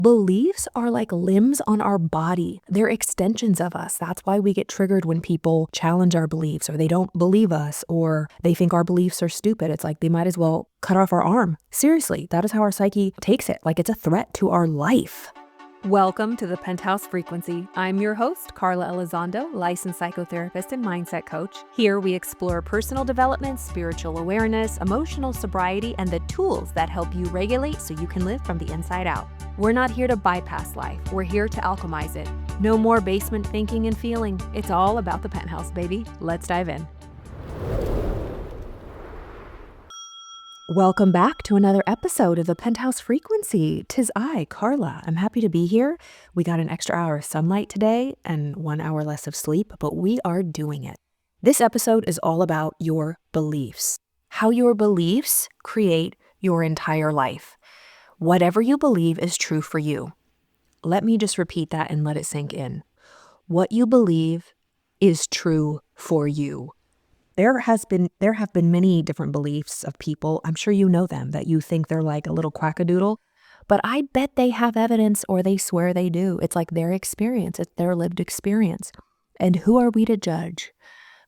Beliefs are like limbs on our body. They're extensions of us. That's why we get triggered when people challenge our beliefs or they don't believe us or they think our beliefs are stupid. It's like they might as well cut off our arm. Seriously, that is how our psyche takes it. Like it's a threat to our life. Welcome to the Penthouse Frequency. I'm your host, Carla Elizondo, licensed psychotherapist and mindset coach. Here we explore personal development, spiritual awareness, emotional sobriety, and the tools that help you regulate so you can live from the inside out. We're not here to bypass life. We're here to alchemize it. No more basement thinking and feeling. It's all about the penthouse, baby. Let's dive in. Welcome back to another episode of the Penthouse Frequency. 'Tis I, Carla. I'm happy to be here. We got an extra hour of sunlight today and 1 hour less of sleep, but we are doing it. This episode is all about your beliefs. How your beliefs create your entire life. Whatever you believe is true for you. Let me just repeat that and let it sink in. What you believe is true for you. There have been many different beliefs of people. I'm sure you know them, that you think they're like a little quackadoodle, but I bet they have evidence or they swear they do. It's like their experience. It's their lived experience. And who are we to judge?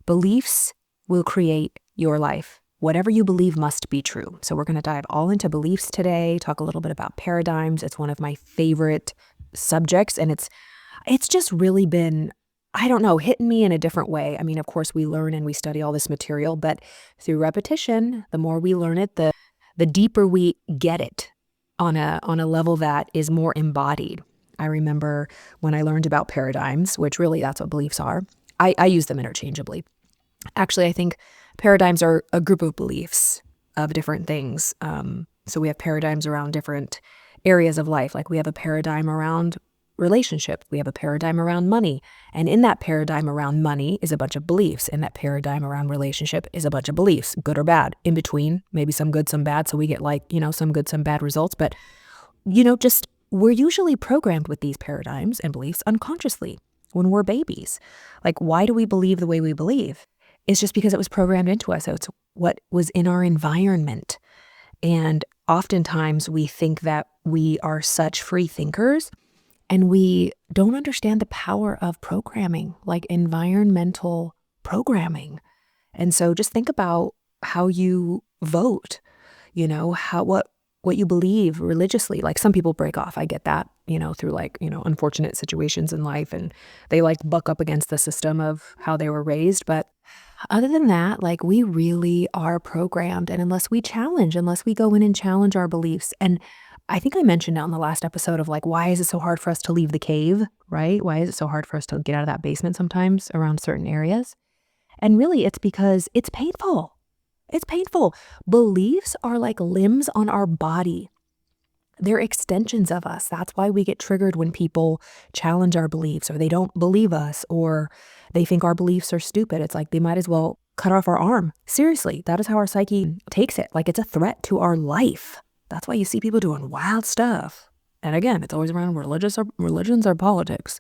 Beliefs will create your life. Whatever you believe must be true. So we're going to dive all into beliefs today, talk a little bit about paradigms. It's one of my favorite subjects, and it's just really been, I don't know, hitting me in a different way. I mean, of course, we learn and we study all this material, but through repetition, the more we learn it, the deeper we get it on a level that is more embodied. I remember when I learned about paradigms, which really that's what beliefs are. I use them interchangeably. Actually, I think paradigms are a group of beliefs of different things. So we have paradigms around different areas of life. Like we have a paradigm around relationship. We have a paradigm around money. And in that paradigm around money is a bunch of beliefs. In that paradigm around relationship is a bunch of beliefs, good or bad. In between, maybe some good, some bad. So we get like, some good, some bad results. But, just we're usually programmed with these paradigms and beliefs unconsciously when we're babies. Like, why do we believe the way we believe? It's just because it was programmed into us. So it's what was in our environment. And oftentimes we think that we are such free thinkers and we don't understand the power of programming, like environmental programming. And so just think about how you vote, what you believe religiously. Like some people break off. I get that, through unfortunate situations in life and they buck up against the system of how they were raised. But other than that, we really are programmed. And unless we go in and challenge our beliefs. And I think I mentioned it on the last episode of why is it so hard for us to leave the cave, right? Why is it so hard for us to get out of that basement sometimes around certain areas? And really it's because it's painful. It's painful. Beliefs are like limbs on our body. They're extensions of us. That's why we get triggered when people challenge our beliefs or they don't believe us or they think our beliefs are stupid. It's like they might as well cut off our arm. Seriously, that is how our psyche takes it. Like it's a threat to our life. That's why you see people doing wild stuff. And again, it's always around religions or politics.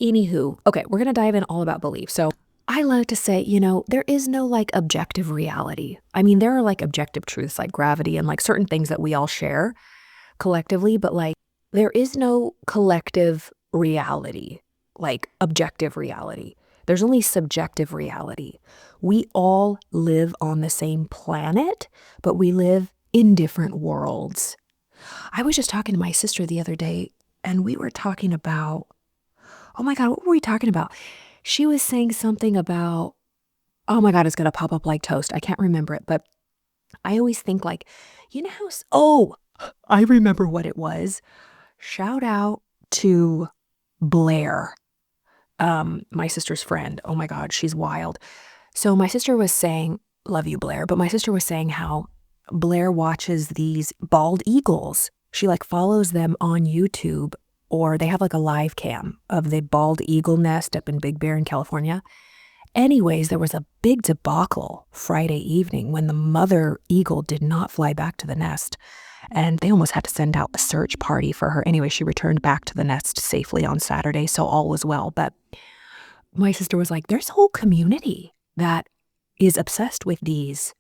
Anywho, okay, we're going to dive in all about belief. So I like to say, there is no objective reality. I mean, there are objective truths like gravity and certain things that we all share collectively, but there is no collective reality, objective reality. There's only subjective reality. We all live on the same planet, but we live in different worlds. I was just talking to my sister the other day and we were talking about, oh my God, what were we talking about? She was saying something about, oh my God, it's going to pop up like toast. I can't remember it, but I always think I remember what it was. Shout out to Blair, my sister's friend. Oh my God, she's wild. So my sister was saying, love you, Blair, but my sister was saying how Blair watches these bald eagles. She follows them on YouTube, or they have a live cam of the bald eagle nest up in Big Bear in California. Anyways, there was a big debacle Friday evening when the mother eagle did not fly back to the nest. And they almost had to send out a search party for her. Anyway, she returned back to the nest safely on Saturday, so all was well. But my sister was like, there's a whole community that is obsessed with these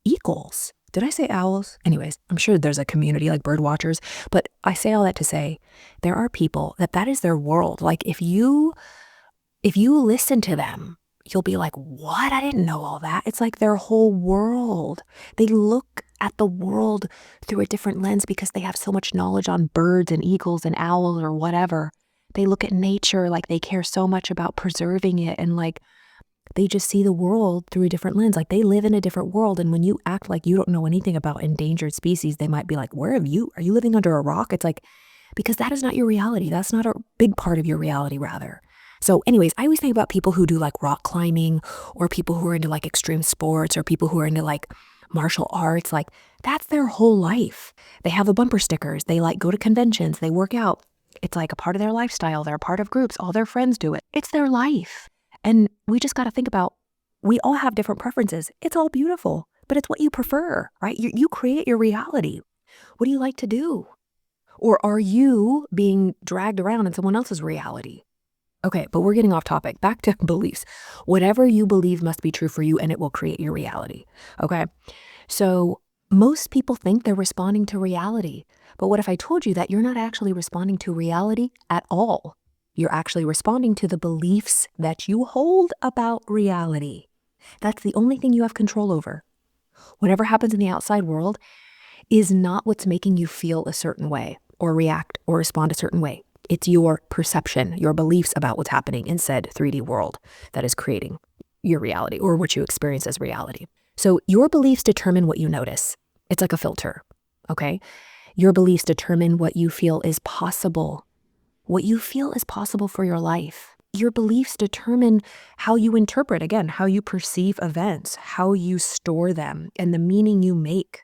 eagles. Did I say owls? Anyways, I'm sure there's a community like bird watchers, but I say all that to say there are people that is their world. Like if you listen to them, you'll be like, what? I didn't know all that. It's like their whole world. They look at the world through a different lens because they have so much knowledge on birds and eagles and owls or whatever. They look at nature like they care so much about preserving it, and like they just see the world through a different lens. Like they live in a different world. And when you act like you don't know anything about endangered species, they might be like, are you living under a rock? It's like, because that is not your reality. That's not a big part of your reality, rather. So anyways, I always think about people who do like rock climbing, or people who are into like extreme sports, or people who are into like martial arts. Like that's their whole life. They have the bumper stickers. They like go to conventions. They work out. It's like a part of their lifestyle. They're a part of groups. All their friends do it. It's their life. And we just got to think about, we all have different preferences. It's all beautiful, but it's what you prefer, right? You create your reality. What do you like to do? Or are you being dragged around in someone else's reality? Okay, but we're getting off topic. Back to beliefs. Whatever you believe must be true for you, and it will create your reality. Okay, so most people think they're responding to reality. But what if I told you that you're not actually responding to reality at all? You're actually responding to the beliefs that you hold about reality. That's the only thing you have control over. Whatever happens in the outside world is not what's making you feel a certain way or react or respond a certain way. It's your perception, your beliefs about what's happening in said 3D world that is creating your reality, or what you experience as reality. So your beliefs determine what you notice. It's like a filter, okay? Your beliefs determine what you feel is possible. What you feel is possible for your life. Your beliefs determine how you interpret, again, how you perceive events, how you store them, and the meaning you make.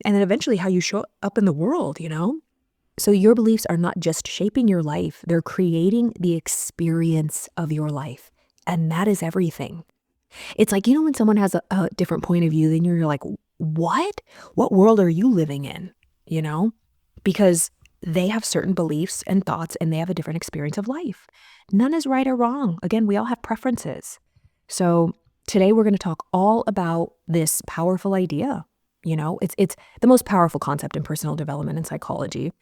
And then eventually how you show up in the world, you know? So your beliefs are not just shaping your life, they're creating the experience of your life. And that is everything. It's like, when someone has a different point of view, then you're like, what? What world are you living in? Because they have certain beliefs and thoughts, and they have a different experience of life. None is right or wrong. Again, we all have preferences. So today we're going to talk all about this powerful idea. It's the most powerful concept in personal development and psychology.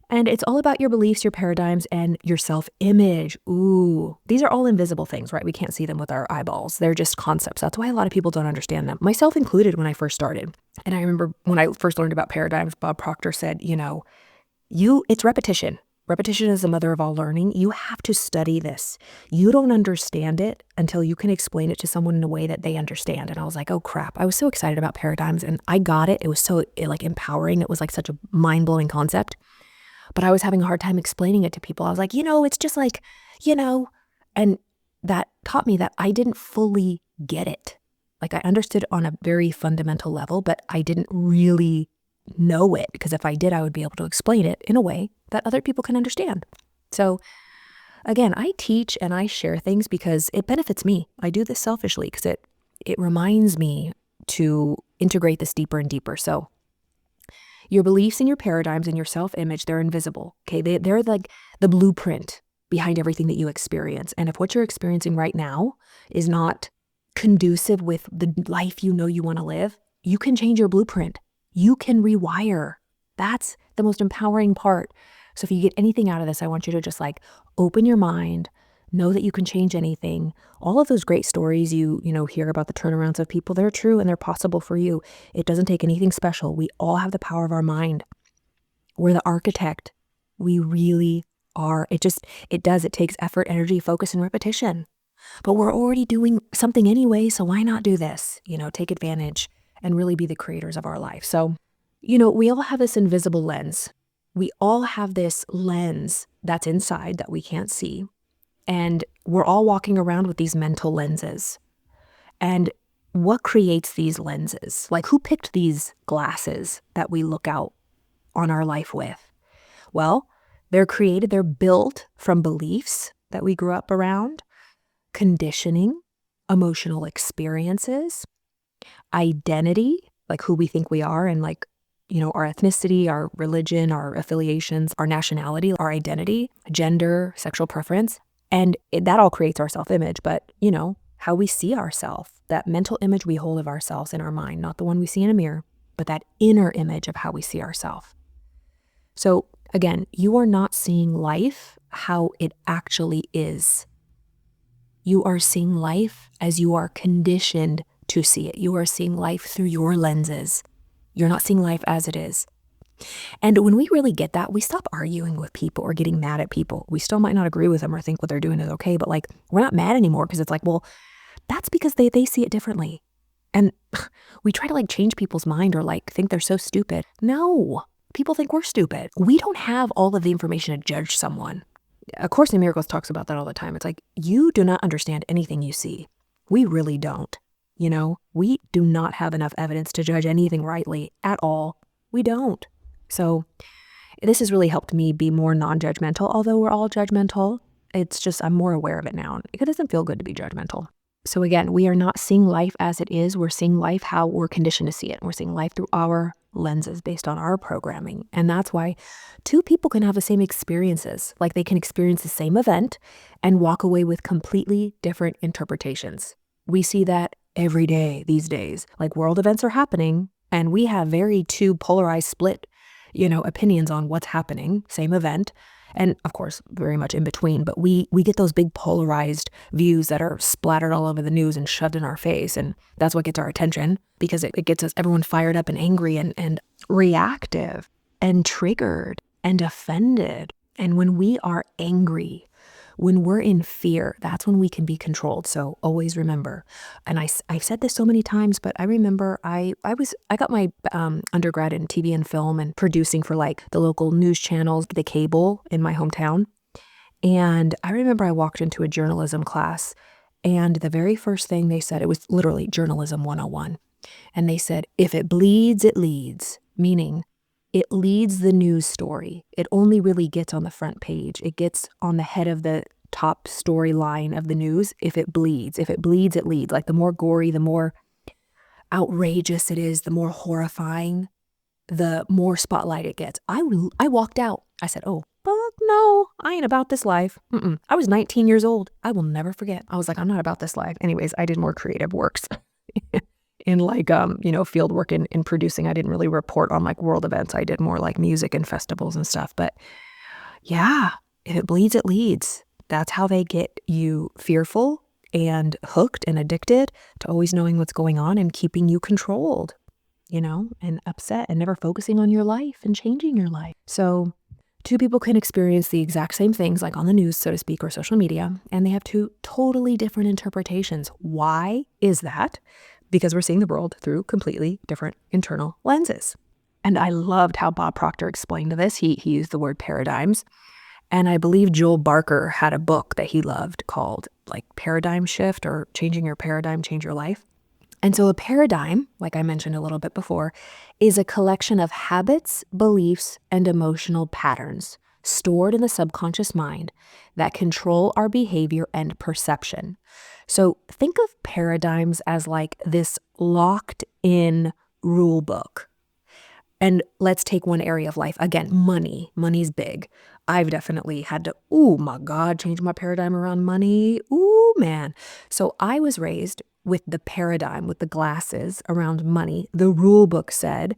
And it's all about your beliefs, your paradigms, and your self-image. Ooh, these are all invisible things, right? We can't see them with our eyeballs. They're just concepts. That's why a lot of people don't understand them, myself included when I first started. And I remember when I first learned about paradigms, Bob Proctor said, it's repetition. Repetition is the mother of all learning. You have to study this. You don't understand it until you can explain it to someone in a way that they understand. And I was like, oh crap. I was so excited about paradigms, and I got it. It was so empowering. It was like such a mind-blowing concept. But I was having a hard time explaining it to people. I was like, it's just like, and that taught me that I didn't fully get it. Like I understood on a very fundamental level, but I didn't really know it, because if I did, I would be able to explain it in a way that other people can understand. So again, I teach and I share things because it benefits me. I do this selfishly because it reminds me to integrate this deeper and deeper. So your beliefs and your paradigms and your self-image, they're invisible, okay? They're like the blueprint behind everything that you experience. And if what you're experiencing right now is not conducive with the life you want to live, you can change your blueprint. You can rewire. That's the most empowering part. So if you get anything out of this, I want you to just open your mind, know that you can change anything. All of those great stories you hear about the turnarounds of people, they're true and they're possible for you. It doesn't take anything special. We all have the power of our mind. We're the architect. We really are. It takes effort, energy, focus, and repetition. But we're already doing something anyway, so why not do this? Take advantage and really be the creators of our life. So, we all have this invisible lens. We all have this lens that's inside that we can't see. And we're all walking around with these mental lenses. And what creates these lenses? Like, who picked these glasses that we look out on our life with? Well, they're built from beliefs that we grew up around, conditioning, emotional experiences, identity, like who we think we are, and our ethnicity, our religion, our affiliations, our nationality, our identity, gender, sexual preference. And that all creates our self-image, but how we see ourselves, that mental image we hold of ourselves in our mind, not the one we see in a mirror. but that inner image of how we see ourselves. So again, you are not seeing life how it actually is. You are seeing life as you are conditioned to see it. You are seeing life through your lenses. You're not seeing life as it is. And when we really get that, we stop arguing with people or getting mad at people. We still might not agree with them or think what they're doing is okay, but like, we're not mad anymore because it's like, well, that's because they see it differently. And we try to like change people's mind or like think they're so stupid. No, people think we're stupid. We don't have all of the information to judge someone. A Course in Miracles talks about that all the time. It's like, you do not understand anything you see. We really don't. You know, we do not have enough evidence to judge anything rightly at all. We don't. So this has really helped me be more non-judgmental, although we're all judgmental. It's just, I'm more aware of it now. It doesn't feel good to be judgmental. So again, we are not seeing life as it is. We're seeing life how we're conditioned to see it. We're seeing life through our lenses based on our programming. And that's why two people can have the same experiences. Like they can experience the same event and walk away with completely different interpretations. We see that every day these days. Like world events are happening and we have very two polarized split, opinions on what's happening, same event. And of course, very much in between, but we get those big polarized views that are splattered all over the news and shoved in our face. And that's what gets our attention because it gets us everyone fired up and angry and reactive and triggered and offended. And when we are angry, when we're in fear, that's when we can be controlled. So always remember, and I've said this so many times, but I remember I got my undergrad in TV and film and producing for like the local news channels, the cable in my hometown. And I remember I walked into a journalism class and the very first thing they said, it was literally journalism 101. And they said, if it bleeds, it leads, meaning it leads the news story. It only really gets on the front page. It gets on the head of the top storyline of the news if it bleeds. If it bleeds, it leads. Like the more gory, the more outrageous it is, the more horrifying, the more spotlight it gets. I walked out. I said, oh, fuck no, I ain't about this life. I was 19 years old. I will never forget. I was like, I'm not about this life. Anyways, I did more creative works. In like, field work in producing. I didn't really report on like world events. I did more like music and festivals and stuff. But yeah, if it bleeds, it leads. That's how they get you fearful and hooked and addicted to always knowing what's going on and keeping you controlled, and upset and never focusing on your life and changing your life. So two people can experience the exact same things like on the news, so to speak, or social media, and they have two totally different interpretations. Why is that? Because we're seeing the world through completely different internal lenses. And I loved how Bob Proctor explained this. He used the word paradigms. And I believe Joel Barker had a book that he loved called like Paradigm Shift or Changing Your Paradigm, Change Your Life. And so a paradigm, like I mentioned a little bit before, is a collection of habits, beliefs, and emotional patterns stored in the subconscious mind that control our behavior and perception. So think of paradigms as like this locked in rule book. And let's take one area of life. Again, money. Money's big. I've definitely had to, oh my God, change my paradigm around money. Ooh, man. So I was raised with the paradigm, with the glasses around money. The rule book said,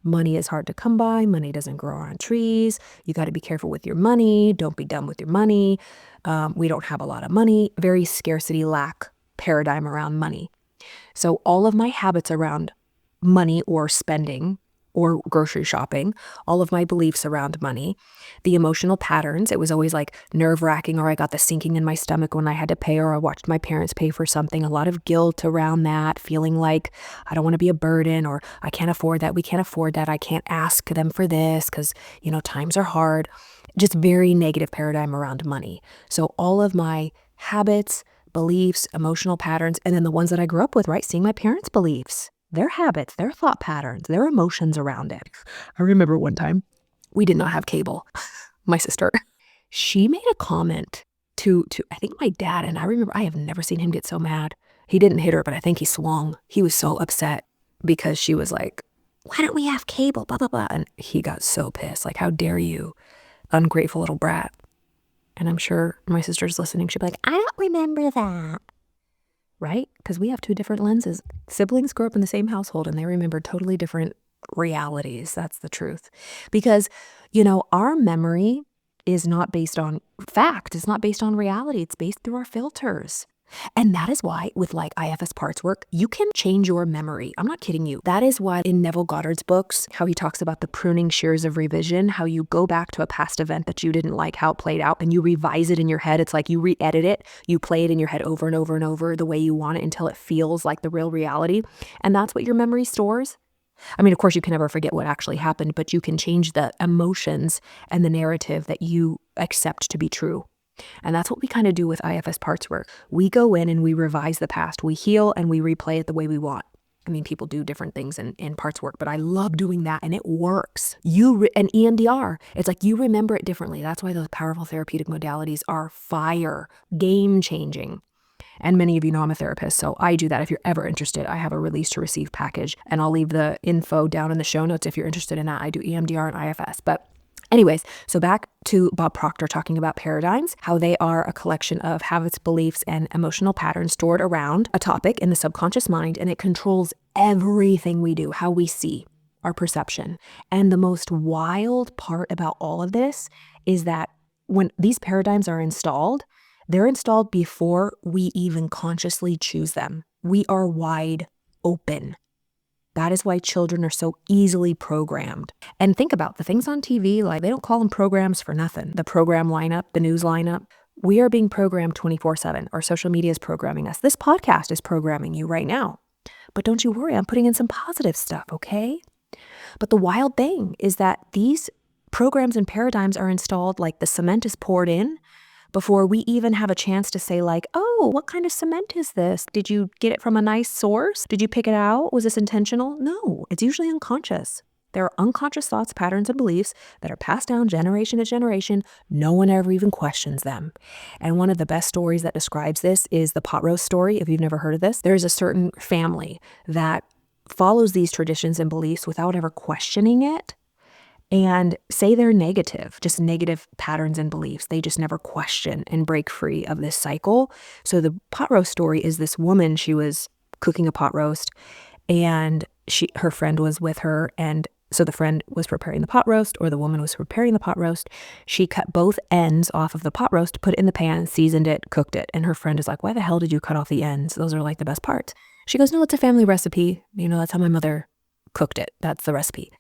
money is hard to come by. Money doesn't grow on trees. You got to be careful with your money. Don't be dumb with your money. We don't have a lot of money. Very scarcity lack paradigm around money. So all of my habits around money or spending or grocery shopping, all of my beliefs around money, the emotional patterns, it was always like nerve-wracking, or I got the sinking in my stomach when I had to pay, or I watched my parents pay for something, a lot of guilt around that, feeling like I don't want to be a burden, or I can't afford that, we can't afford that, I can't ask them for this because, times are hard. Just very negative paradigm around money. So all of my habits, beliefs, emotional patterns, and then the ones that I grew up with, right? Seeing my parents' beliefs, their habits, their thought patterns, their emotions around it. I remember one time we did not have cable. My sister, she made a comment to I think my dad, and I remember I have never seen him get so mad. He didn't hit her, but I think he swung. He was so upset because she was like, why don't we have cable, blah, blah, blah. And he got so pissed, like, how dare you, ungrateful little brat. And I'm sure my sister's listening. She'd be like, I don't remember that. Right? Because we have two different lenses. Siblings grow up in the same household and they remember totally different realities. That's the truth. Because, our memory is not based on fact. It's not based on reality. It's based through our filters. And that is why with like IFS parts work, you can change your memory. I'm not kidding you. That is why in Neville Goddard's books, how he talks about the pruning shears of revision, how you go back to a past event that you didn't like how it played out and you revise it in your head. It's like you re-edit it, you play it in your head over and over and over the way you want it until it feels like the real reality. And that's what your memory stores. I mean, of course, you can never forget what actually happened, but you can change the emotions and the narrative that you accept to be true. And that's what we kind of do with IFS parts work. We go in and we revise the past. We heal and we replay it the way we want. I mean, people do different things in parts work, but I love doing that and it works. And EMDR, it's like you remember it differently. That's why those powerful therapeutic modalities are fire, game changing. And many of you know I'm a therapist, so I do that. If you're ever interested, I have a release to receive package and I'll leave the info down in the show notes if you're interested in that. I do EMDR and IFS, but anyways, so back to Bob Proctor talking about paradigms, how they are a collection of habits, beliefs, and emotional patterns stored around a topic in the subconscious mind, and it controls everything we do, how we see, our perception. And the most wild part about all of this is that when these paradigms are installed, they're installed before we even consciously choose them. We are wide open. That is why children are so easily programmed. And think about the things on TV, like they don't call them programs for nothing. The program lineup, the news lineup, we are being programmed 24/7. Our social media is programming us. This podcast is programming you right now. But don't you worry, I'm putting in some positive stuff, okay? But the wild thing is that these programs and paradigms are installed like the cement is poured in before we even have a chance to say like, oh, what kind of cement is this? Did you get it from a nice source? Did you pick it out? Was this intentional? No, it's usually unconscious. There are unconscious thoughts, patterns, and beliefs that are passed down generation to generation. No one ever even questions them. And one of the best stories that describes this is the pot roast story. If you've never heard of this, there's a certain family that follows these traditions and beliefs without ever questioning it. And say they're negative, just negative patterns and beliefs. They just never question and break free of this cycle. So the pot roast story is this woman, she was cooking a pot roast and her friend was with her. And so the friend was preparing the pot roast, or the woman was preparing the pot roast. She cut both ends off of the pot roast, put it in the pan, seasoned it, cooked it. And her friend is like, why the hell did you cut off the ends? Those are like the best parts. She goes, no, it's a family recipe. That's how my mother cooked it. That's the recipe.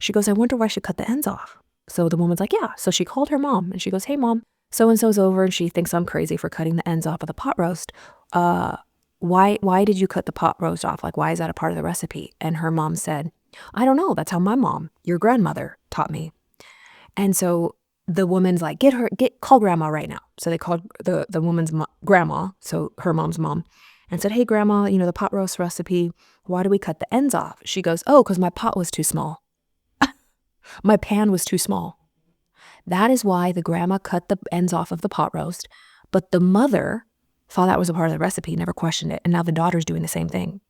She goes, I wonder why she cut the ends off. So the woman's like, yeah. So she called her mom and she goes, hey mom, so-and-so's over and she thinks I'm crazy for cutting the ends off of the pot roast. Why did you cut the pot roast off? Like, why is that a part of the recipe? And her mom said, I don't know. That's how my mom, your grandmother, taught me. And so the woman's like, call grandma right now. So they called the woman's grandma, so her mom's mom, and said, hey grandma, the pot roast recipe, why do we cut the ends off? She goes, oh, because my pot was too small. My pan was too small. That is why the grandma cut the ends off of the pot roast, but the mother thought that was a part of the recipe, never questioned it, and now the daughter's doing the same thing.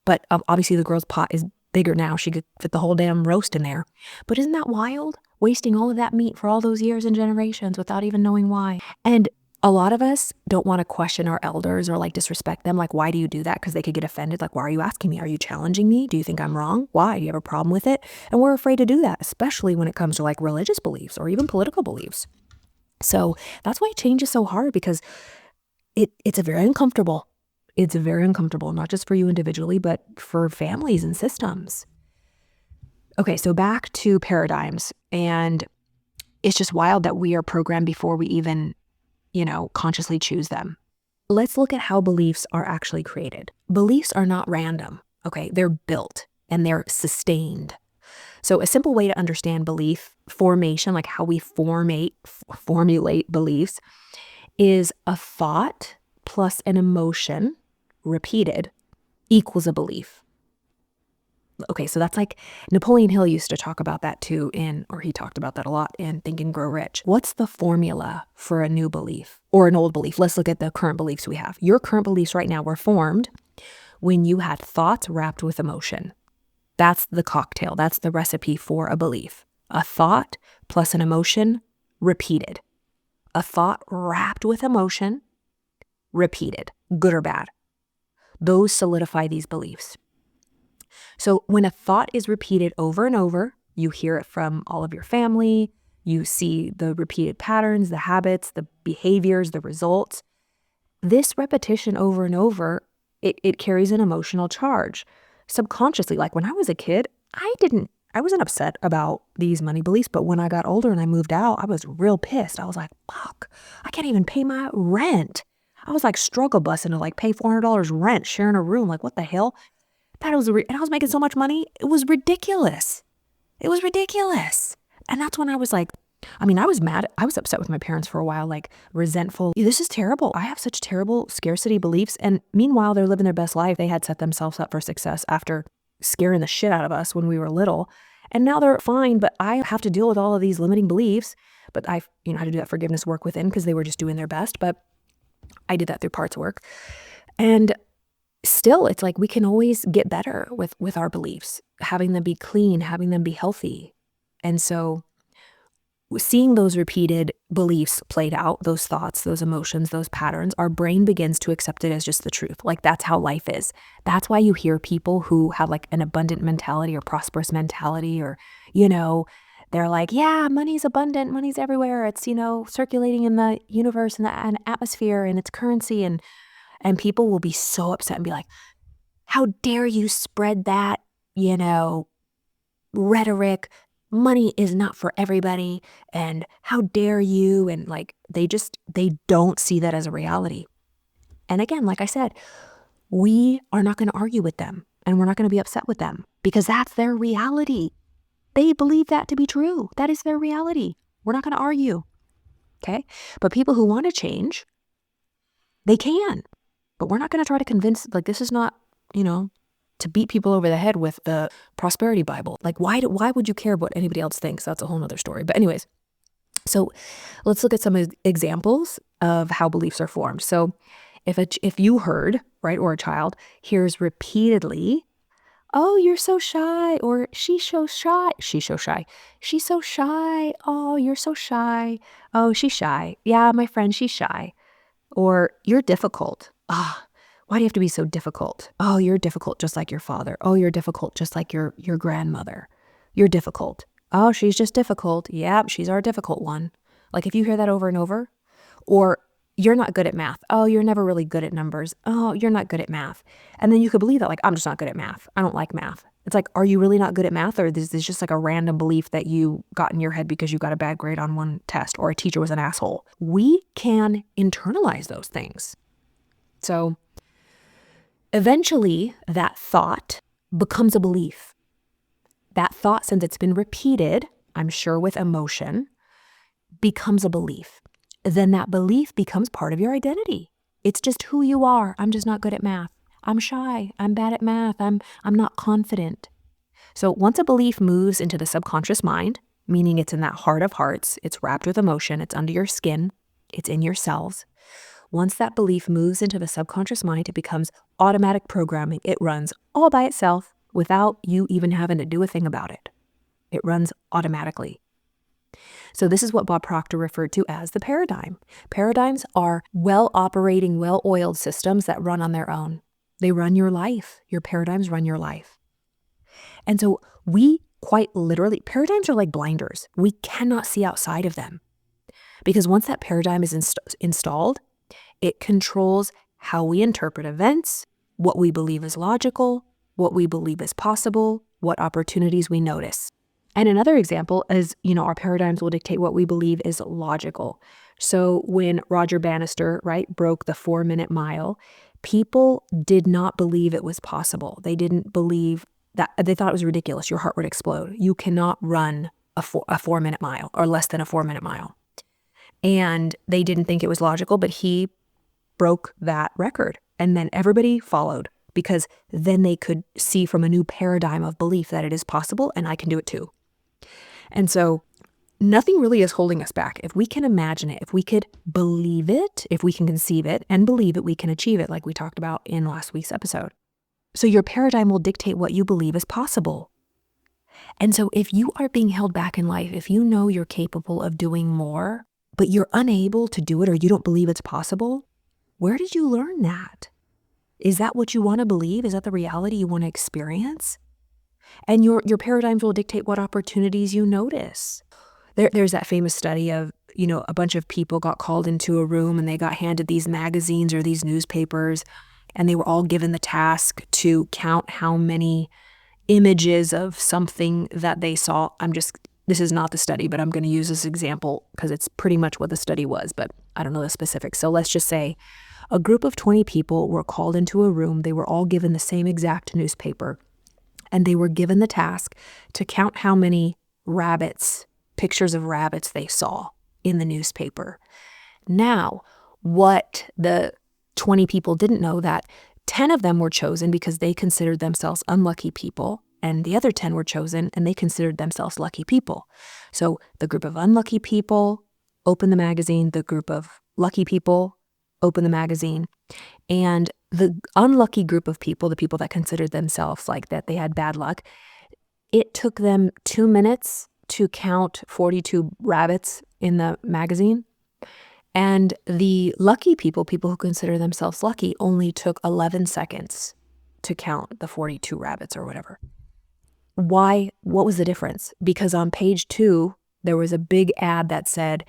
But obviously the girl's pot is bigger now. She could fit the whole damn roast in there. But isn't that wild? Wasting all of that meat for all those years and generations without even knowing why. And a lot of us don't want to question our elders or like disrespect them. Like, why do you do that? Because they could get offended. Like, why are you asking me? Are you challenging me? Do you think I'm wrong? Why? Do you have a problem with it? And we're afraid to do that, especially when it comes to like religious beliefs or even political beliefs. So that's why change is so hard, because it's very uncomfortable. It's very uncomfortable, not just for you individually, but for families and systems. Okay, so back to paradigms. And it's just wild that we are programmed before we even consciously choose them. Let's look at how beliefs are actually created. Beliefs are not random, okay? They're built and they're sustained. So a simple way to understand belief formation, like how we formulate beliefs, is a thought plus an emotion repeated equals a belief. Okay, so that's like Napoleon Hill used to talk about that too, he talked about that a lot in Think and Grow Rich. What's the formula for a new belief or an old belief? Let's look at the current beliefs we have. Your current beliefs right now were formed when you had thoughts wrapped with emotion. That's the cocktail. That's the recipe for a belief. A thought plus an emotion repeated. A thought wrapped with emotion repeated, good or bad. Those solidify these beliefs. So when a thought is repeated over and over, you hear it from all of your family, you see the repeated patterns, the habits, the behaviors, the results. This repetition over and over, it carries an emotional charge. Subconsciously, like when I was a kid, I wasn't upset about these money beliefs, but when I got older and I moved out, I was real pissed. I was like, fuck, I can't even pay my rent. I was like struggle busing to like pay $400 rent, sharing a room. Like, what the hell? And I was making so much money. It was ridiculous. It was ridiculous. And that's when I was like, I was mad. I was upset with my parents for a while, like resentful. This is terrible. I have such terrible scarcity beliefs. And meanwhile, they're living their best life. They had set themselves up for success after scaring the shit out of us when we were little. And now they're fine, but I have to deal with all of these limiting beliefs. But I had to do that forgiveness work within because they were just doing their best. But I did that through parts work. And still, it's like we can always get better with our beliefs, having them be clean, having them be healthy. And so seeing those repeated beliefs played out, those thoughts, those emotions, those patterns, our brain begins to accept it as just the truth. Like that's how life is. That's why you hear people who have like an abundant mentality or prosperous mentality or, they're like, yeah, money's abundant, money's everywhere. It's, circulating in the universe and the atmosphere and it's currency. And people will be so upset and be like, how dare you spread that, rhetoric? Money is not for everybody. And how dare you? And like, they don't see that as a reality. And again, like I said, we are not going to argue with them and we're not going to be upset with them because that's their reality. They believe that to be true. That is their reality. We're not going to argue. Okay. But people who want to change, they can. But we're not going to try to convince, like, this is not, to beat people over the head with the prosperity Bible. Like, why would you care what anybody else thinks? That's a whole nother story. But anyways, so let's look at some examples of how beliefs are formed. So if you heard, right, or a child hears repeatedly, oh, you're so shy, or she's so shy. She's so shy. She's so shy. Oh, you're so shy. Oh, she's shy. Yeah, my friend, she's shy. Or you're difficult. Why do you have to be so difficult? Oh, you're difficult just like your father. Oh, you're difficult just like your grandmother. You're difficult. Oh, she's just difficult. Yep, she's our difficult one. Like if you hear that over and over, or you're not good at math. Oh, you're never really good at numbers. Oh, you're not good at math. And then you could believe that, like, I'm just not good at math. I don't like math. It's like, are you really not good at math? Or is this just like a random belief that you got in your head because you got a bad grade on one test or a teacher was an asshole? We can internalize those things. So eventually that thought becomes a belief. That thought, since it's been repeated, I'm sure with emotion, becomes a belief. Then that belief becomes part of your identity. It's just who you are. I'm just not good at math. I'm shy. I'm bad at math. I'm not confident. So once a belief moves into the subconscious mind, meaning it's in that heart of hearts, it's wrapped with emotion, it's under your skin, it's in your cells. Once that belief moves into the subconscious mind, it becomes automatic programming. It runs all by itself without you even having to do a thing about it. It runs automatically. So this is what Bob Proctor referred to as the paradigm. Paradigms are well-operating, well-oiled systems that run on their own. They run your life. Your paradigms run your life. And so we quite literally, paradigms are like blinders. We cannot see outside of them. Because once that paradigm is installed, it controls how we interpret events, what we believe is logical, what we believe is possible, what opportunities we notice. And another example is, our paradigms will dictate what we believe is logical. So when Roger Bannister, right, broke the 4-minute mile, people did not believe it was possible. They didn't believe that, they thought it was ridiculous. Your heart would explode. You cannot run a 4-minute mile or less than a 4-minute mile. And they didn't think it was logical, but he broke that record. And then everybody followed because then they could see from a new paradigm of belief that it is possible and I can do it too. And so nothing really is holding us back. If we can imagine it, if we could believe it, if we can conceive it and believe it, we can achieve it, like we talked about in last week's episode. So your paradigm will dictate what you believe is possible. And so if you are being held back in life, if you know you're capable of doing more, but you're unable to do it or you don't believe it's possible, where did you learn that? Is that what you want to believe? Is that the reality you want to experience? And your paradigms will dictate what opportunities you notice. There's that famous study of, a bunch of people got called into a room and they got handed these magazines or these newspapers, and they were all given the task to count how many images of something that they saw. This is not the study, but I'm going to use this example because it's pretty much what the study was, but I don't know the specifics. So let's just say a group of 20 people were called into a room. They were all given the same exact newspaper, and they were given the task to count how many pictures of rabbits they saw in the newspaper. Now, what the 20 people didn't know, that 10 of them were chosen because they considered themselves unlucky people, and the other 10 were chosen and they considered themselves lucky people. So the group of unlucky people opened the magazine, the group of lucky people opened the magazine, and the unlucky group of people, the people that considered themselves like that they had bad luck, it took them 2 minutes to count 42 rabbits in the magazine. And the lucky people who consider themselves lucky, only took 11 seconds to count the 42 rabbits or whatever. Why? What was the difference? Because on page 2, there was a big ad that said,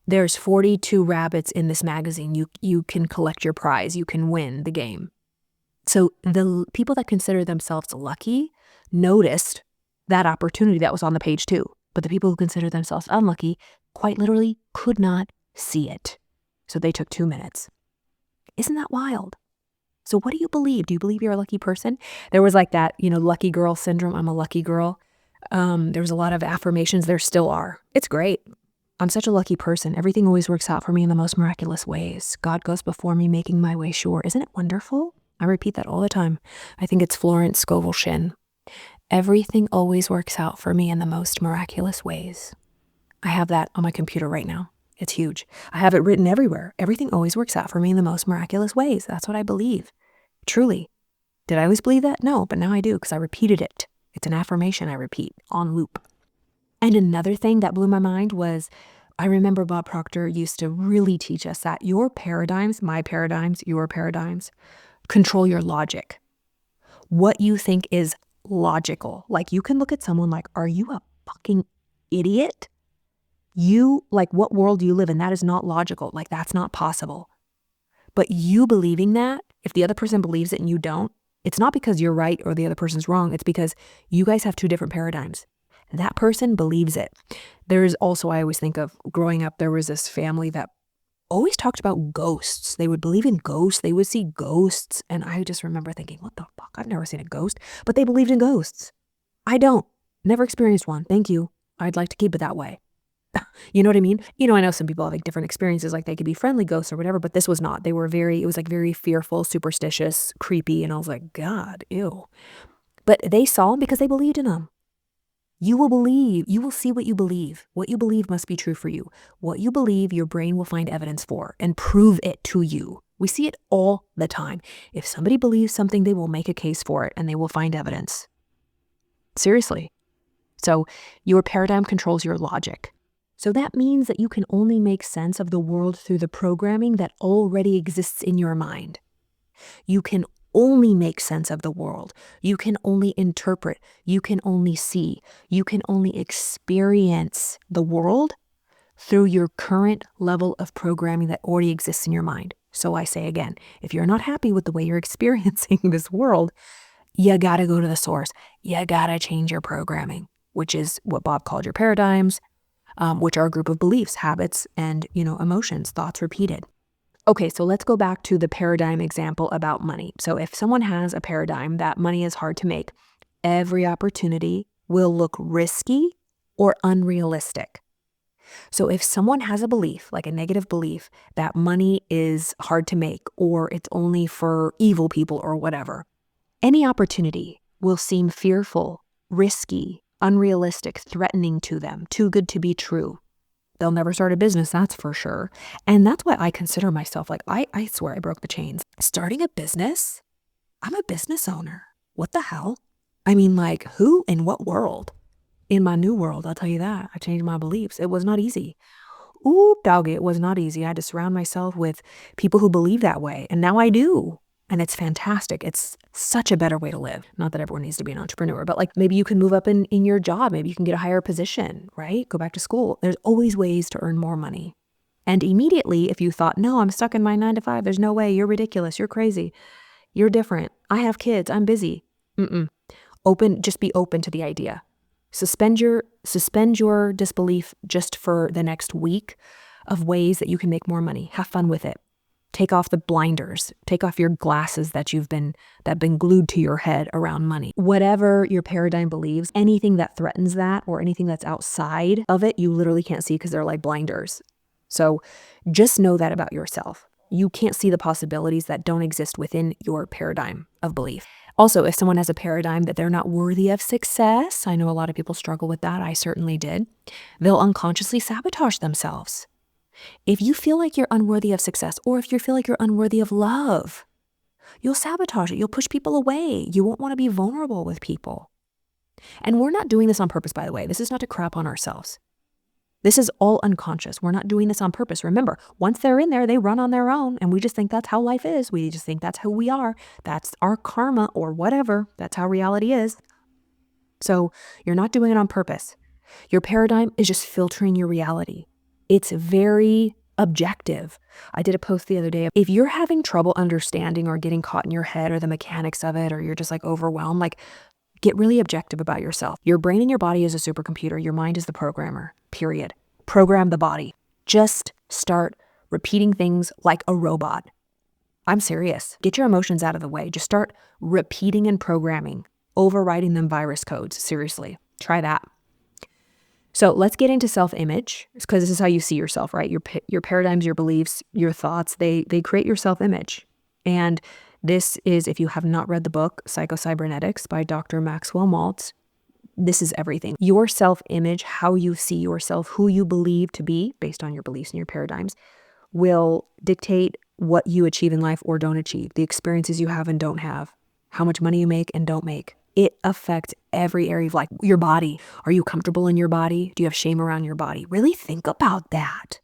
there's 42 rabbits in this magazine. You can collect your prize. You can win the game. So the people that consider themselves lucky noticed that opportunity that was on the page 2. But the people who consider themselves unlucky quite literally could not see it. So they took 2 minutes. Isn't that wild? So what do you believe? Do you believe you're a lucky person? There was like that, lucky girl syndrome. I'm a lucky girl. There was a lot of affirmations. There still are. It's great. I'm such a lucky person. Everything always works out for me in the most miraculous ways. God goes before me, making my way sure. Isn't it wonderful? I repeat that all the time. I think it's Florence Scovel Shinn. Everything always works out for me in the most miraculous ways. I have that on my computer right now. It's huge. I have it written everywhere. Everything always works out for me in the most miraculous ways. That's what I believe. Truly. Did I always believe that? No, but now I do because I repeated it. It's an affirmation I repeat on loop. And another thing that blew my mind was, I remember Bob Proctor used to really teach us that your paradigms, my paradigms, your paradigms, control your logic. What you think is logical. Like, you can look at someone like, are you a fucking idiot? What world do you live in? That is not logical. Like, that's not possible. But you believing that, if the other person believes it and you don't, it's not because you're right or the other person's wrong. It's because you guys have two different paradigms. That person believes it. There's also, I always think of growing up, there was this family that always talked about ghosts. They would believe in ghosts. They would see ghosts. And I just remember thinking, what the fuck? I've never seen a ghost. But they believed in ghosts. I don't. Never experienced one. Thank you. I'd like to keep it that way. You know what I mean? I know some people have like different experiences, like they could be friendly ghosts or whatever, but this was not. It was like very fearful, superstitious, creepy. And I was like, God, ew. But they saw them because they believed in them. You will believe, you will see what you believe. What you believe must be true for you. What you believe, your brain will find evidence for and prove it to you. We see it all the time. If somebody believes something, they will make a case for it and they will find evidence. Seriously. So your paradigm controls your logic. So that means that you can only make sense of the world through the programming that already exists in your mind. You can only make sense of the world. You can only interpret. You can only see. You can only experience the world through your current level of programming that already exists in your mind. So I say again, if you're not happy with the way you're experiencing this world, you gotta go to the source. You gotta change your programming, which is what Bob called your paradigms, which are a group of beliefs, habits, and, emotions, thoughts repeated. Okay, so let's go back to the paradigm example about money. So if someone has a paradigm that money is hard to make, every opportunity will look risky or unrealistic. So if someone has a belief, like a negative belief, that money is hard to make or it's only for evil people or whatever, any opportunity will seem fearful, risky, unrealistic, threatening to them, too good to be true. They'll never start a business, that's for sure. And that's why I consider myself, like, I swear I broke the chains. Starting a business? I'm a business owner. What the hell? I mean, like, who in what world? In my new world, I'll tell you that. I changed my beliefs. It was not easy. Ooh, doggy, it was not easy. I had to surround myself with people who believe that way. And now I do. And it's fantastic. It's such a better way to live. Not that everyone needs to be an entrepreneur, but like maybe you can move up in your job. Maybe you can get a higher position, right? Go back to school. There's always ways to earn more money. And immediately, if you thought, no, I'm stuck in my 9 to 5, there's no way, you're ridiculous, you're crazy, you're different, I have kids, I'm busy. Just be open to the idea. Suspend your disbelief just for the next week of ways that you can make more money. Have fun with it. Take off the blinders. Take off your glasses that been glued to your head around money. Whatever your paradigm believes, anything that threatens that or anything that's outside of it, you literally can't see because they're like blinders. So just know that about yourself. You can't see the possibilities that don't exist within your paradigm of belief. Also, if someone has a paradigm that they're not worthy of success, I know a lot of people struggle with that. I certainly did. They'll unconsciously sabotage themselves. If you feel like you're unworthy of success, or if you feel like you're unworthy of love, you'll sabotage it. You'll push people away. You won't want to be vulnerable with people. And we're not doing this on purpose, by the way. This is not to crap on ourselves. This is all unconscious. We're not doing this on purpose. Remember, once they're in there, they run on their own, and we just think that's how life is. We just think that's who we are. That's our karma or whatever. That's how reality is. So you're not doing it on purpose. Your paradigm is just filtering your reality. It's very objective. I did a post the other day. If you're having trouble understanding or getting caught in your head or the mechanics of it, or you're just like overwhelmed, like get really objective about yourself. Your brain and your body is a supercomputer. Your mind is the programmer, period. Program the body. Just start repeating things like a robot. I'm serious. Get your emotions out of the way. Just start repeating and programming, overriding them virus codes. Seriously, try that. So let's get into self-image, because this is how you see yourself, right? Your paradigms, your beliefs, your thoughts, they create your self-image. And this is, if you have not read the book, Psycho-Cybernetics by Dr. Maxwell Maltz, this is everything. Your self-image, how you see yourself, who you believe to be based on your beliefs and your paradigms, will dictate what you achieve in life or don't achieve, the experiences you have and don't have, how much money you make and don't make. It affects every area of life. Your body. Are you comfortable in your body? Do you have shame around your body? Really think about that.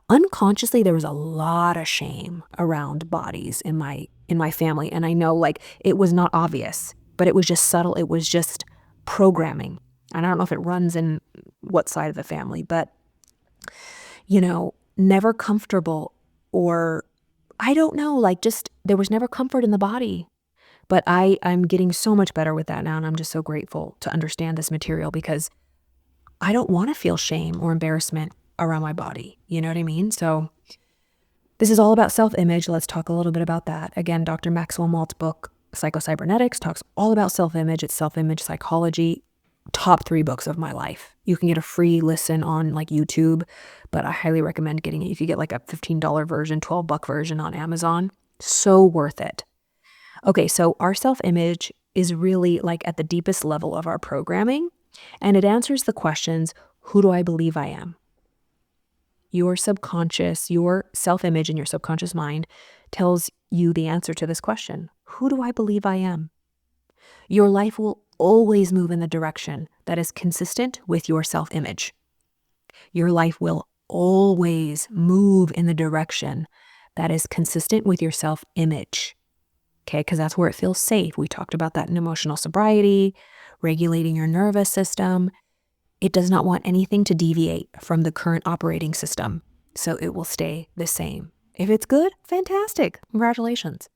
Unconsciously, there was a lot of shame around bodies in my family. And I know like it was not obvious, but it was just subtle. It was just programming. And I don't know if it runs in what side of the family, but never comfortable, or I don't know, like just there was never comfort in the body. But I'm getting so much better with that now, and I'm just so grateful to understand this material, because I don't want to feel shame or embarrassment around my body. You know what I mean? So this is all about self-image. Let's talk a little bit about that. Again, Dr. Maxwell Maltz's book, Psycho-Cybernetics, talks all about self-image. It's self-image psychology. Top 3 books of my life. You can get a free listen on like YouTube, but I highly recommend getting it. You could get like a $15 version, $12 version on Amazon. So worth it. Okay, so our self-image is really like at the deepest level of our programming, and it answers the questions, who do I believe I am? Your subconscious, your self-image in your subconscious mind tells you the answer to this question. Who do I believe I am? Your life will always move in the direction that is consistent with your self-image. Your life will always move in the direction that is consistent with your self-image. Okay, because that's where it feels safe. We talked about that in emotional sobriety, regulating your nervous system. It does not want anything to deviate from the current operating system, so it will stay the same. If it's good, fantastic. Congratulations.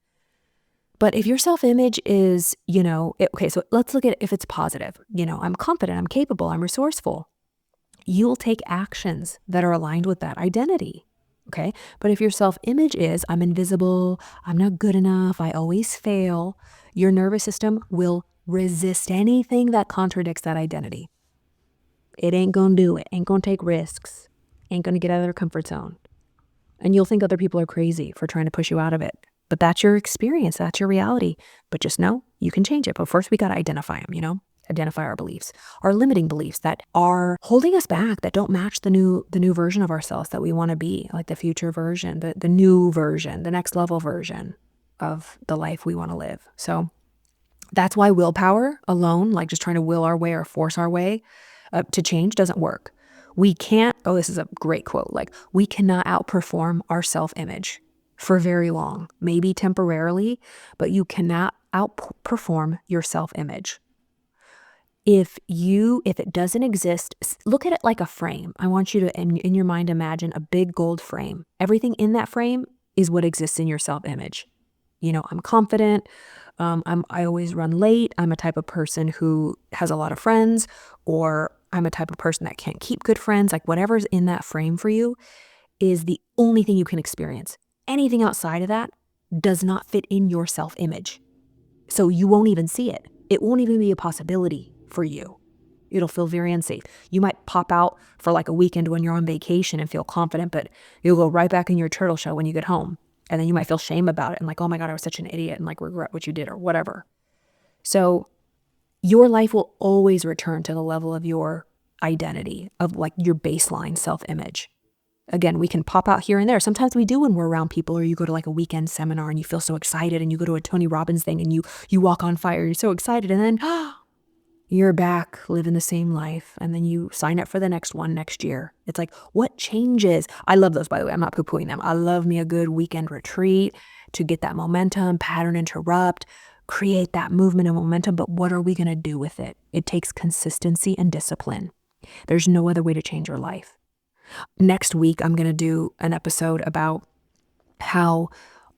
But if your self-image is, okay, so let's look at if it's positive. I'm confident, I'm capable, I'm resourceful. You'll take actions that are aligned with that identity. Okay. But if your self-image is, I'm invisible, I'm not good enough, I always fail, your nervous system will resist anything that contradicts that identity. It ain't gonna do it, ain't gonna take risks, ain't gonna get out of their comfort zone. And you'll think other people are crazy for trying to push you out of it. But that's your experience, that's your reality. But just know you can change it. But first we gotta identify them, identify our beliefs, our limiting beliefs that are holding us back, that don't match the new version of ourselves that we want to be, like the future version, the new version, the next level version of the life we want to live. So that's why willpower alone, like just trying to will our way or force our way to change, doesn't work. We can't, this is a great quote, like we cannot outperform our self-image. for very long, maybe temporarily, but you cannot outperform your self-image. If it doesn't exist, look at it like a frame. I want you to, in your mind, imagine a big gold frame. Everything in that frame is what exists in your self-image. I'm confident. I always run late. I'm a type of person who has a lot of friends, or I'm a type of person that can't keep good friends. Like whatever's in that frame for you is the only thing you can experience. Anything outside of that does not fit in your self-image. So you won't even see it. It won't even be a possibility for you. It'll feel very unsafe. You might pop out for like a weekend when you're on vacation and feel confident, but you'll go right back in your turtle shell when you get home. And then you might feel shame about it and like, oh my God, I was such an idiot, and like regret what you did or whatever. So your life will always return to the level of your identity, of like your baseline self-image. Again, we can pop out here and there. Sometimes we do when we're around people, or you go to like a weekend seminar and you feel so excited, and you go to a Tony Robbins thing and you walk on fire. You're so excited, and then you're back living the same life, and then you sign up for the next one next year. It's like, what changes? I love those, by the way. I'm not poo-pooing them. I love me a good weekend retreat to get that momentum, pattern interrupt, create that movement and momentum. But what are we going to do with it? It takes consistency and discipline. There's no other way to change your life. Next week, I'm going to do an episode about how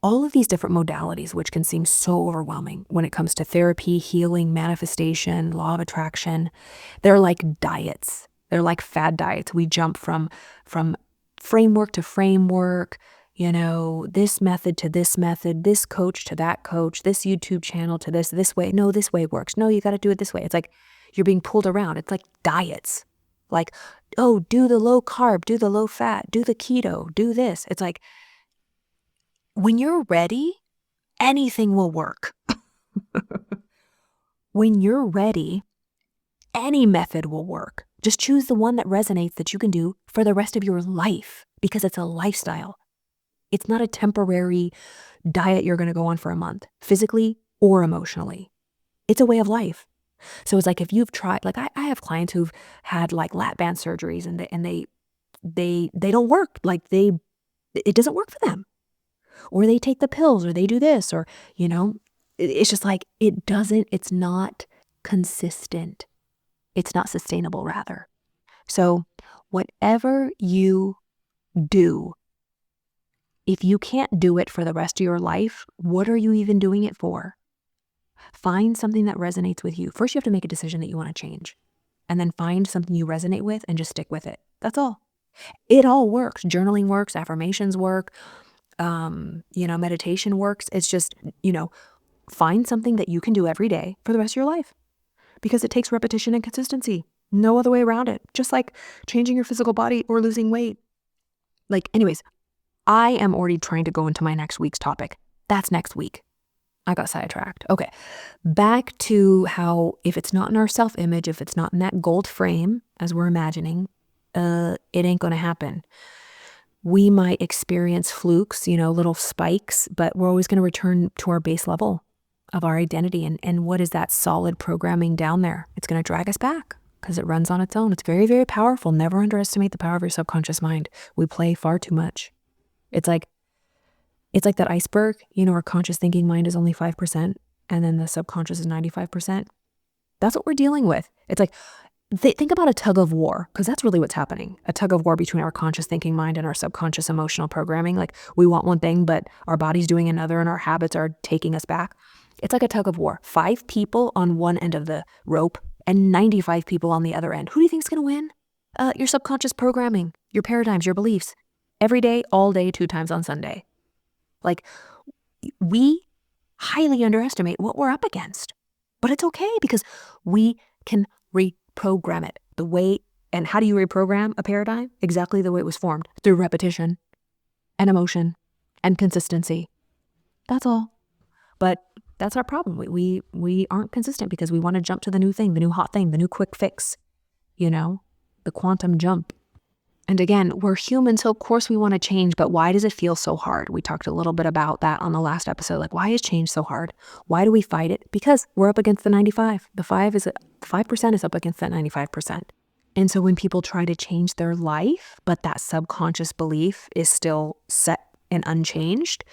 all of these different modalities, which can seem so overwhelming when it comes to therapy, healing, manifestation, law of attraction, they're like diets. They're like fad diets. We jump from framework to framework, this method to this method, this coach to that coach, this YouTube channel to this way. No, this way works. No, you got to do it this way. It's like you're being pulled around. It's like diets. Like, oh, do the low carb, do the low fat, do the keto, do this. It's like, when you're ready, anything will work. When you're ready, any method will work. Just choose the one that resonates, that you can do for the rest of your life, because it's a lifestyle. It's not a temporary diet you're going to go on for a month, physically or emotionally. It's a way of life. So it's like, if you've tried, like I have clients who've had like lap band surgeries, and they don't work. Like it doesn't work for them. Or they take the pills, or they do this, or, it's just like, it's not consistent. It's not sustainable, rather. So whatever you do, if you can't do it for the rest of your life, what are you even doing it for? Find something that resonates with you. First, you have to make a decision that you want to change, and then find something you resonate with and just stick with it. That's all. It all works. Journaling works. Affirmations work. Meditation works. It's just, find something that you can do every day for the rest of your life, because it takes repetition and consistency. No other way around it. Just like changing your physical body or losing weight. Anyways, I am already trying to go into my next week's topic. That's next week. I got sidetracked. Okay. Back to how, if it's not in our self-image, if it's not in that gold frame as we're imagining, it ain't going to happen. We might experience flukes, little spikes, but we're always going to return to our base level of our identity. And what is that solid programming down there? It's going to drag us back because it runs on its own. It's very, very powerful. Never underestimate the power of your subconscious mind. We play far too much. It's like that iceberg, our conscious thinking mind is only 5%, and then the subconscious is 95%. That's what we're dealing with. It's like, think about a tug of war, because that's really what's happening. A tug of war between our conscious thinking mind and our subconscious emotional programming. Like, we want one thing, but our body's doing another, and our habits are taking us back. It's like a tug of war. 5 people on one end of the rope and 95 people on the other end. Who do you think is going to win? Your subconscious programming, your paradigms, your beliefs. Every day, all day, 2 times on Sunday. Like, we highly underestimate what we're up against. But it's okay, because we can reprogram it the way. And how do you reprogram a paradigm? Exactly the way it was formed, through repetition and emotion and consistency. That's all. But that's our problem. We aren't consistent because we want to jump to the new thing, the new hot thing, the new quick fix, the quantum jump. And again, we're human, so of course we want to change, but why does it feel so hard? We talked a little bit about that on the last episode. Like, why is change so hard? Why do we fight it? Because we're up against the 95. The 5% is up against that 95%. And so when people try to change their life, but that subconscious belief is still set and unchanged,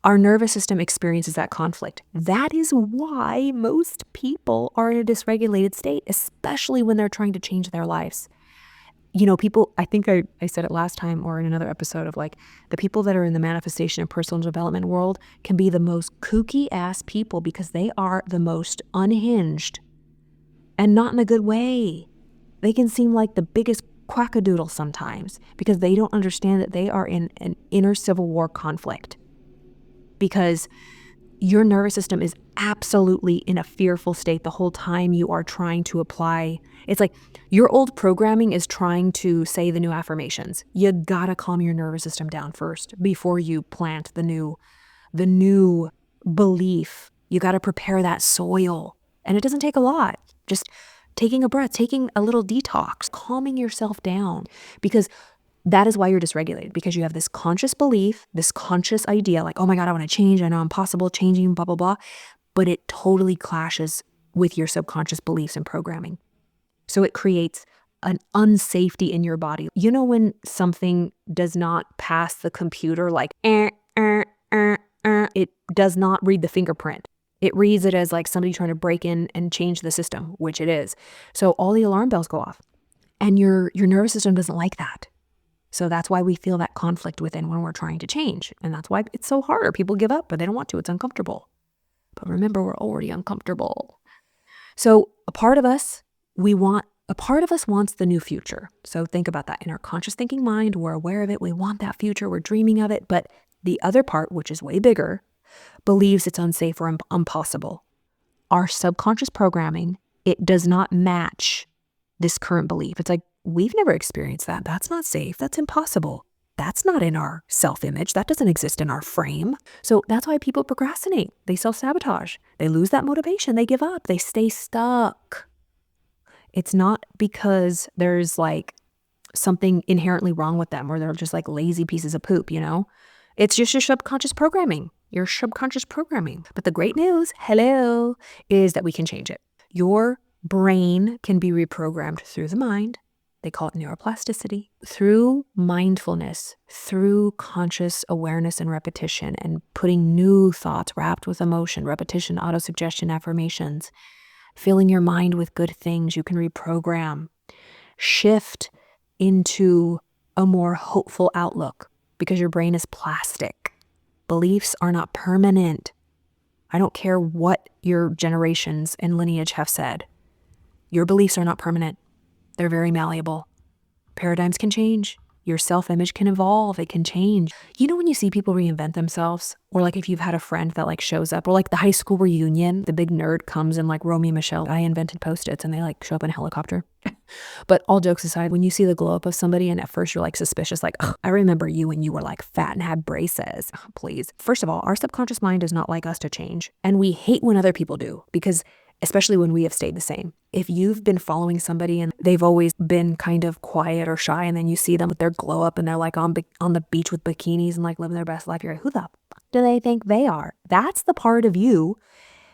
our nervous system experiences that conflict. That is why most people are in a dysregulated state, especially when they're trying to change their lives. People, I think I said it last time or in another episode of like, the people that are in the manifestation and personal development world can be the most kooky ass people because they are the most unhinged, and not in a good way. They can seem like the biggest quackadoodle sometimes because they don't understand that they are in an inner civil war conflict, because your nervous system is absolutely in a fearful state the whole time you are trying to apply. It's like your old programming is trying to say the new affirmations. You gotta calm your nervous system down first before you plant the new belief. You gotta prepare that soil. And it doesn't take a lot. Just taking a breath, taking a little detox, calming yourself down, because that is why you're dysregulated, because you have this conscious belief, this conscious idea like, oh my God, I want to change. I know I'm possible changing, blah, blah, blah. But it totally clashes with your subconscious beliefs and programming. So it creates an unsafety in your body. You know, when something does not pass the computer, like, it does not read the fingerprint. It reads it as like somebody trying to break in and change the system, which it is. So all the alarm bells go off, and your nervous system doesn't like that. So that's why we feel that conflict within when we're trying to change. And that's why it's so hard. People give up, but they don't want to. It's uncomfortable. But remember, we're already uncomfortable. So a part of us wants the new future. So think about that. In our conscious thinking mind, we're aware of it. We want that future. We're dreaming of it. But the other part, which is way bigger, believes it's unsafe or impossible. Our subconscious programming, it does not match this current belief. It's like, we've never experienced that. That's not safe. That's impossible. That's not in our self-image. That doesn't exist in our frame. So that's why people procrastinate. They self-sabotage. They lose that motivation. They give up. They stay stuck. It's not because there's like something inherently wrong with them, or they're just like lazy pieces of poop, It's just your subconscious programming. Your subconscious programming. But the great news, hello, is that we can change it. Your brain can be reprogrammed through the mind. They call it neuroplasticity. Through mindfulness, through conscious awareness and repetition, and putting new thoughts wrapped with emotion, repetition, autosuggestion, affirmations, filling your mind with good things, you can reprogram, shift into a more hopeful outlook, because your brain is plastic. Beliefs are not permanent. I don't care what your generations and lineage have said. Your beliefs are not permanent. They're very malleable. Paradigms can change. Your self-image can evolve. It can change. When you see people reinvent themselves, or like if you've had a friend that like shows up, or like the high school reunion, the big nerd comes and like Romeo and Michelle, I invented Post-its, and they like show up in a helicopter. But all jokes aside, when you see the glow up of somebody and at first you're like suspicious, like, I remember you when you were like fat and had braces. Please. First of all, our subconscious mind does not like us to change. And we hate when other people do, because especially when we have stayed the same. If you've been following somebody and they've always been kind of quiet or shy, and then you see them with their glow up and they're like on the beach with bikinis and like living their best life, you're like, who the fuck do they think they are? That's the part of you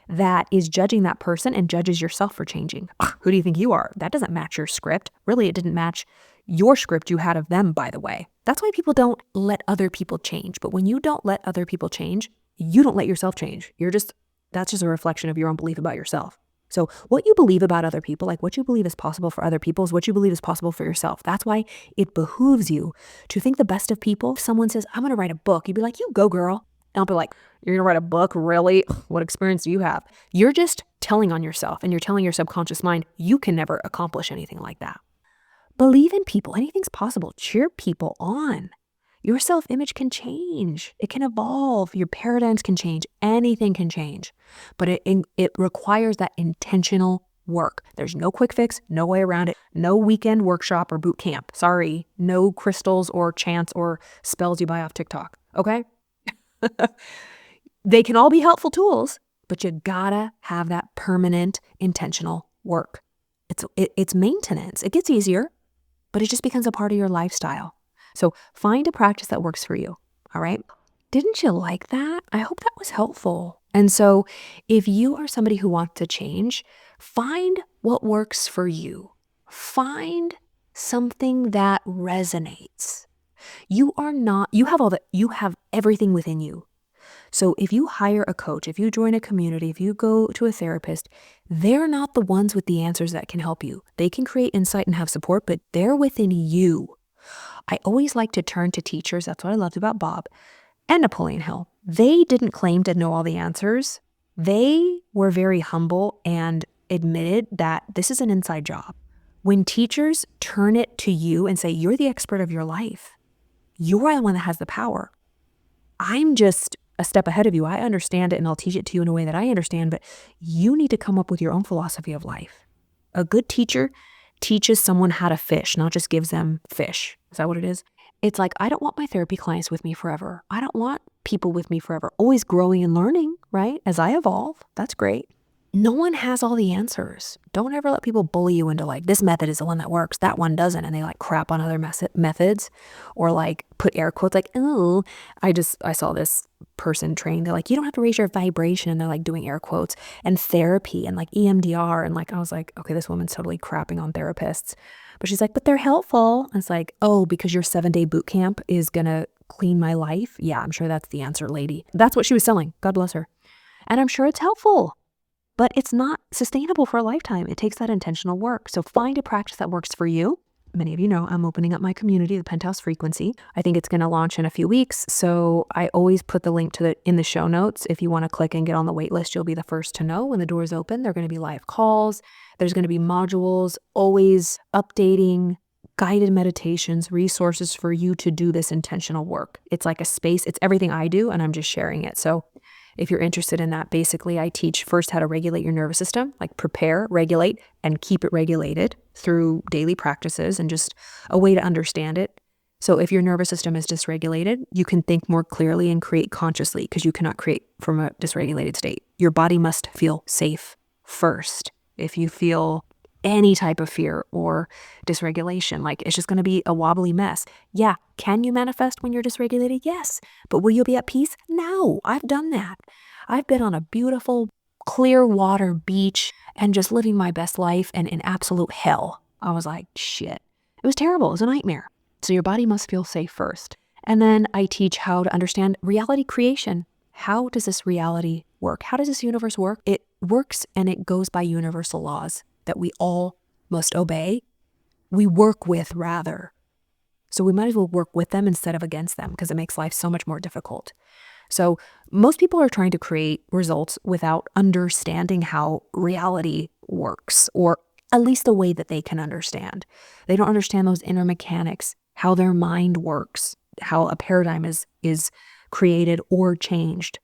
that is judging that person and judges yourself for changing. Who do you think you are? That doesn't match your script. Really, it didn't match your script you had of them, by the way. That's why people don't let other people change. But when you don't let other people change, you don't let yourself change. That's just a reflection of your own belief about yourself. So what you believe about other people, like what you believe is possible for other people, is what you believe is possible for yourself. That's why it behooves you to think the best of people. If someone says, I'm going to write a book, you'd be like, you go, girl. And I'll be like, you're going to write a book? Really? What experience do you have? You're just telling on yourself, and you're telling your subconscious mind you can never accomplish anything like that. Believe in people. Anything's possible. Cheer people on. Your self-image can change. It can evolve. Your paradigms can change. Anything can change. But it requires that intentional work. There's no quick fix, no way around it, no weekend workshop or boot camp. Sorry, no crystals or chants or spells you buy off TikTok. Okay? They can all be helpful tools, but you gotta have that permanent intentional work. It's maintenance. It gets easier, but it just becomes a part of your lifestyle. So find a practice that works for you. All right. Didn't you like that? I hope that was helpful. And so if you are somebody who wants to change, find what works for you. Find something that resonates. You have everything within you. So if you hire a coach, if you join a community, if you go to a therapist, they're not the ones with the answers that can help you. They can create insight and have support, but they're within you. I always like to turn to teachers. That's what I loved about Bob and Napoleon Hill. They didn't claim to know all the answers. They were very humble and admitted that this is an inside job. When teachers turn it to you and say, you're the expert of your life, you're the one that has the power. I'm just a step ahead of you. I understand it and I'll teach it to you in a way that I understand, but you need to come up with your own philosophy of life. A good teacher teaches someone how to fish, not just gives them fish. Is that what it is? It's like, I don't want my therapy clients with me forever. I don't want people with me forever, always growing and learning, right? As I evolve, that's great. No one has all the answers. Don't ever let people bully you into like, this method is the one that works, that one doesn't. And they like crap on other methods or like put air quotes like, oh, I saw this person trained. They're like, you don't have to raise your vibration. And they're like doing air quotes and therapy and like EMDR. And like, I was like, okay, this woman's totally crapping on therapists. But she's like, but they're helpful. And it's like, oh, because your 7-day boot camp is going to clean my life. Yeah, I'm sure that's the answer, lady. That's what she was selling. God bless her. And I'm sure it's helpful. But it's not sustainable for a lifetime. It takes that intentional work. So find a practice that works for you. Many of you know I'm opening up my community, the Penthouse Frequency. I think it's going to launch in a few weeks. So I always put the link to in the show notes. If you want to click and get on the wait list, you'll be the first to know when the doors open. There are going to be live calls. There's going to be modules, always updating, guided meditations, resources for you to do this intentional work. It's like a space. It's everything I do, and I'm just sharing it. So if you're interested in that, basically I teach first how to regulate your nervous system, like prepare, regulate, and keep it regulated through daily practices and just a way to understand it. So if your nervous system is dysregulated, you can think more clearly and create consciously because you cannot create from a dysregulated state. Your body must feel safe first. If you feel any type of fear or dysregulation, like it's just going to be a wobbly mess. Yeah. Can you manifest when you're dysregulated? Yes. But will you be at peace? No. I've done that. I've been on a beautiful, clear water beach and just living my best life and in absolute hell. I was like, shit. It was terrible. It was a nightmare. So your body must feel safe first. And then I teach how to understand reality creation. How does this reality work? How does this universe work? It works and it goes by universal laws that we all must obey. We work with rather. So we might as well work with them instead of against them because it makes life so much more difficult. So most people are trying to create results without understanding how reality works, or at least the way that they can understand. They don't understand those inner mechanics, how their mind works, how a paradigm is created or changed,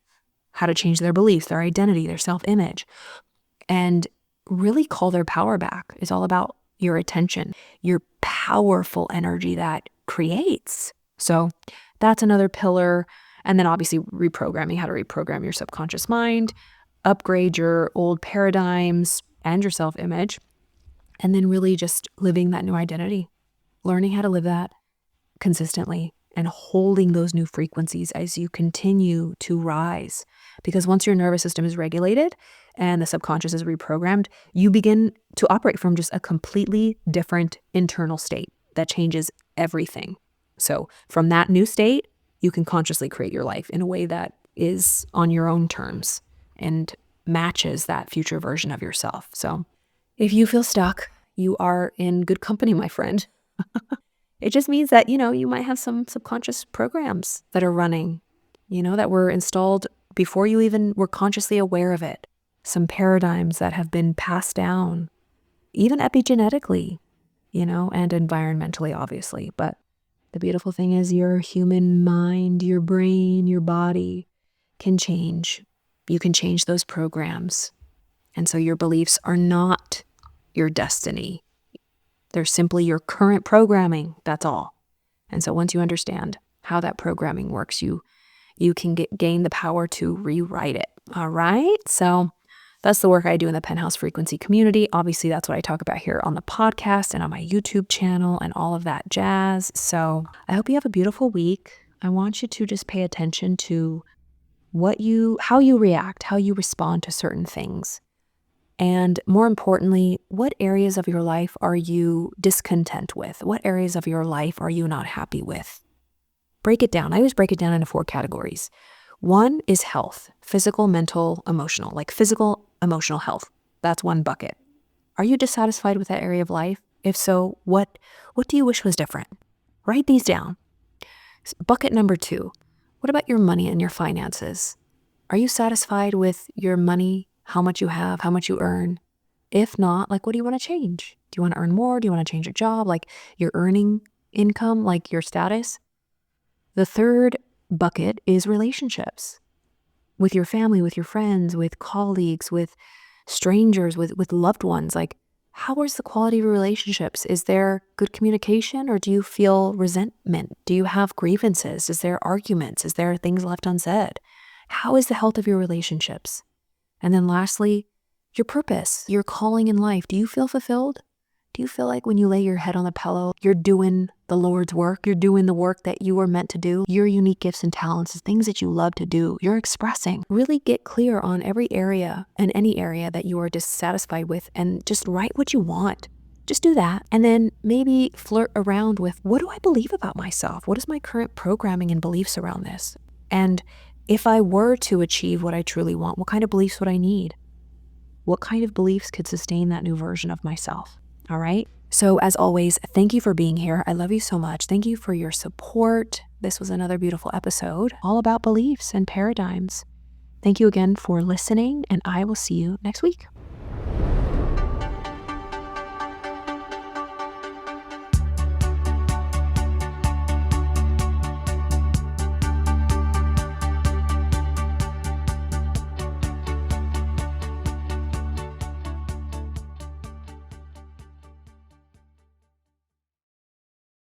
how to change their beliefs, their identity, their self-image. And really call their power back. It's all about your attention, your powerful energy that creates. So that's another pillar. And then obviously reprogramming, how to reprogram your subconscious mind, upgrade your old paradigms and your self-image, and then really just living that new identity, learning how to live that consistently and holding those new frequencies as you continue to rise. Because once your nervous system is regulated and the subconscious is reprogrammed, you begin to operate from just a completely different internal state that changes everything. So from that new state, you can consciously create your life in a way that is on your own terms and matches that future version of yourself. So if you feel stuck, you are in good company, my friend. It just means that, you might have some subconscious programs that are running, that were installed before you even were consciously aware of it. Some paradigms that have been passed down, even epigenetically, and environmentally, obviously. But the beautiful thing is your human mind, your brain, your body can change. You can change those programs. And so your beliefs are not your destiny. They're simply your current programming. That's all. And so once you understand how that programming works, you can gain the power to rewrite it. All right. So that's the work I do in the Penthouse Frequency community. Obviously, that's what I talk about here on the podcast and on my YouTube channel and all of that jazz. So I hope you have a beautiful week. I want you to just pay attention to how you react, how you respond to certain things. And more importantly, what areas of your life are you discontent with? What areas of your life are you not happy with? break it down. I always break it down into 4 categories. One is health, physical, mental, emotional, like physical, emotional health. That's one bucket. Are you dissatisfied with that area of life? If so, what do you wish was different? Write these down. Bucket number 2, what about your money and your finances? Are you satisfied with your money, how much you have, how much you earn? If not, like, what do you want to change? Do you want to earn more? Do you want to change your job? Like your earning income, like your status? The third bucket is relationships with your family, with your friends, with colleagues, with strangers, with loved ones. Like, how is the quality of your relationships? Is there good communication, or do you feel resentment? Do you have grievances? Is there arguments? Is there things left unsaid? How is the health of your relationships? And then lastly, your purpose, your calling in life. Do you feel fulfilled? Do you feel like when you lay your head on the pillow, you're doing the Lord's work? You're doing the work that you were meant to do? Your unique gifts and talents, the things that you love to do, you're expressing. Really get clear on every area and any area that you are dissatisfied with, and just write what you want. Just do that. And then maybe flirt around with, what do I believe about myself? What is my current programming and beliefs around this? And if I were to achieve what I truly want, what kind of beliefs would I need? What kind of beliefs could sustain that new version of myself? All right. So as always, thank you for being here. I love you so much. Thank you for your support. This was another beautiful episode all about beliefs and paradigms. Thank you again for listening, and I will see you next week.